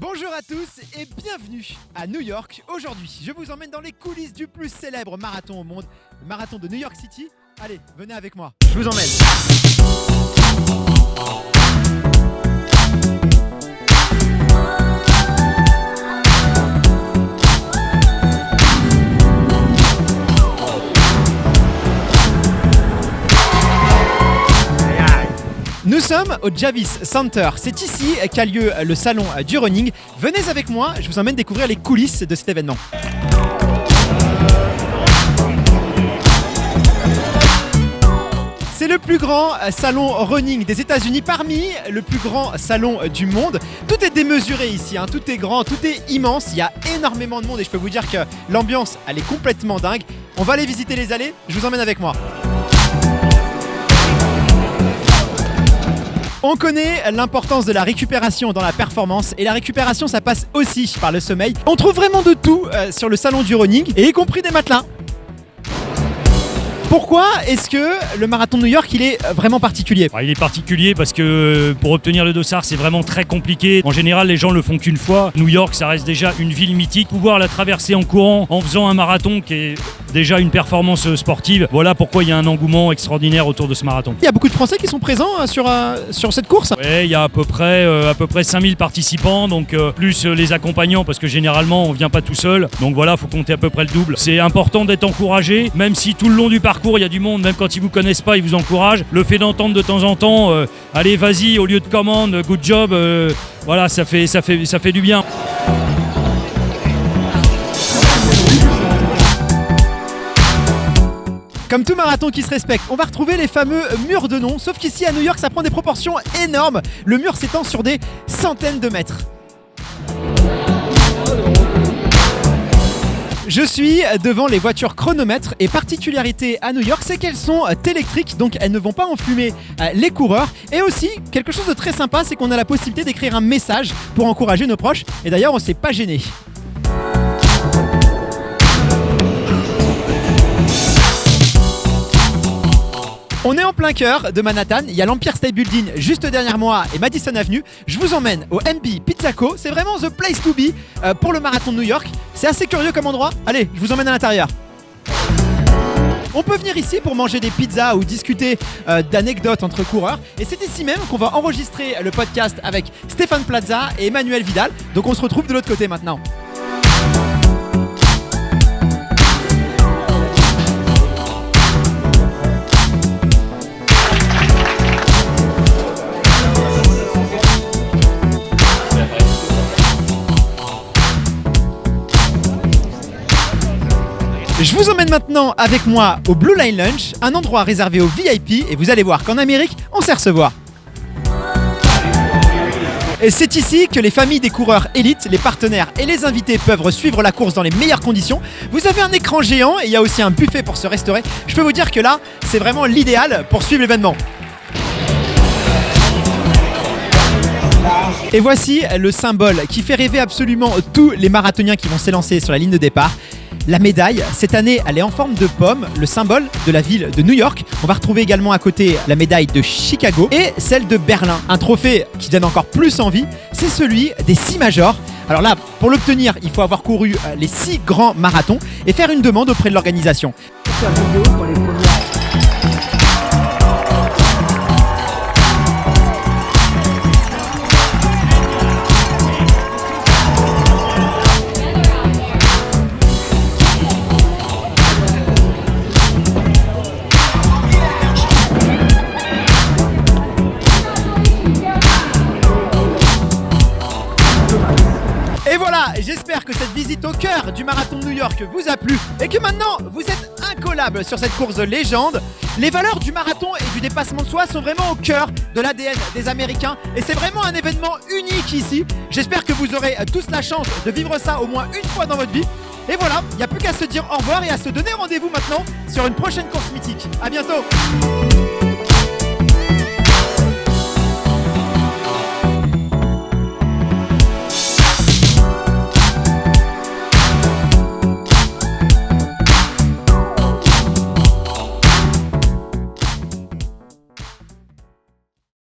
Bonjour à tous et bienvenue à New York. Aujourd'hui, je vous emmène dans les coulisses du plus célèbre marathon au monde, le marathon de New York City. Allez, venez avec moi, je vous emmène. Nous sommes au Javits Center. C'est ici qu'a lieu le salon du running. Venez avec moi, je vous emmène découvrir les coulisses de cet événement. C'est le plus grand salon running des États-Unis, parmi le plus grand salon du monde. Tout est démesuré ici, tout est grand, tout est immense. Il y a énormément de monde et je peux vous dire que l'ambiance, elle est complètement dingue. On va aller visiter les allées, je vous emmène avec moi. On connaît l'importance de la récupération dans la performance et la récupération ça passe aussi par le sommeil. On trouve vraiment de tout sur le salon du running et y compris des matelas. Pourquoi est-ce que le marathon de New York il est vraiment particulier ? Il est particulier parce que pour obtenir le dossard c'est vraiment très compliqué. En général les gens le font qu'une fois. New York ça reste déjà une ville mythique. Pouvoir la traverser en courant en faisant un marathon qui est déjà une performance sportive. Voilà pourquoi il y a un engouement extraordinaire autour de ce marathon. Il y a beaucoup de Français qui sont présents sur cette course. Ouais, il y a à peu près 5000 participants, donc plus les accompagnants parce que généralement on vient pas tout seul. Donc voilà, faut compter à peu près le double. C'est important d'être encouragé, même si tout le long du parcours il y a du monde, même quand ils vous connaissent pas, ils vous encouragent. Le fait d'entendre de temps en temps, allez vas-y au lieu de commande, good job, voilà ça fait du bien. Comme tout marathon qui se respecte, on va retrouver les fameux murs de nom, sauf qu'ici à New York ça prend des proportions énormes. Le mur s'étend sur des centaines de mètres. Je suis devant les voitures chronomètres et particularité à New York, c'est qu'elles sont électriques, donc elles ne vont pas enfumer les coureurs. Et aussi, quelque chose de très sympa, c'est qu'on a la possibilité d'écrire un message pour encourager nos proches. Et d'ailleurs, on ne s'est pas gêné. On est en plein cœur de Manhattan, il y a l'Empire State Building juste derrière moi et Madison Avenue. Je vous emmène au MB Pizza Co, c'est vraiment the place to be pour le marathon de New York. C'est assez curieux comme endroit. Allez, je vous emmène à l'intérieur. On peut venir ici pour manger des pizzas ou discuter d'anecdotes entre coureurs. Et c'est ici même qu'on va enregistrer le podcast avec Stéphane Plaza et Emmanuel Vidal. Donc on se retrouve de l'autre côté maintenant. Je vous emmène maintenant avec moi au Blue Line Lunch, un endroit réservé aux VIP et vous allez voir qu'en Amérique, on sait recevoir. Et c'est ici que les familles des coureurs élites, les partenaires et les invités peuvent suivre la course dans les meilleures conditions. Vous avez un écran géant et il y a aussi un buffet pour se restaurer. Je peux vous dire que là, c'est vraiment l'idéal pour suivre l'événement. Et voici le symbole qui fait rêver absolument tous les marathoniens qui vont s'élancer sur la ligne de départ. La médaille, cette année, elle est en forme de pomme, le symbole de la ville de New York. On va retrouver également à côté la médaille de Chicago et celle de Berlin. Un trophée qui donne encore plus envie, c'est celui des 6 majors. Alors là, pour l'obtenir, il faut avoir couru les 6 grands marathons et faire une demande auprès de l'organisation. Et voilà, j'espère que cette visite au cœur du marathon de New York vous a plu et que maintenant vous êtes incollable sur cette course de légende. Les valeurs du marathon et du dépassement de soi sont vraiment au cœur de l'ADN des Américains et c'est vraiment un événement unique ici. J'espère que vous aurez tous la chance de vivre ça au moins une fois dans votre vie. Et voilà, il n'y a plus qu'à se dire au revoir et à se donner rendez-vous maintenant sur une prochaine course mythique. À bientôt.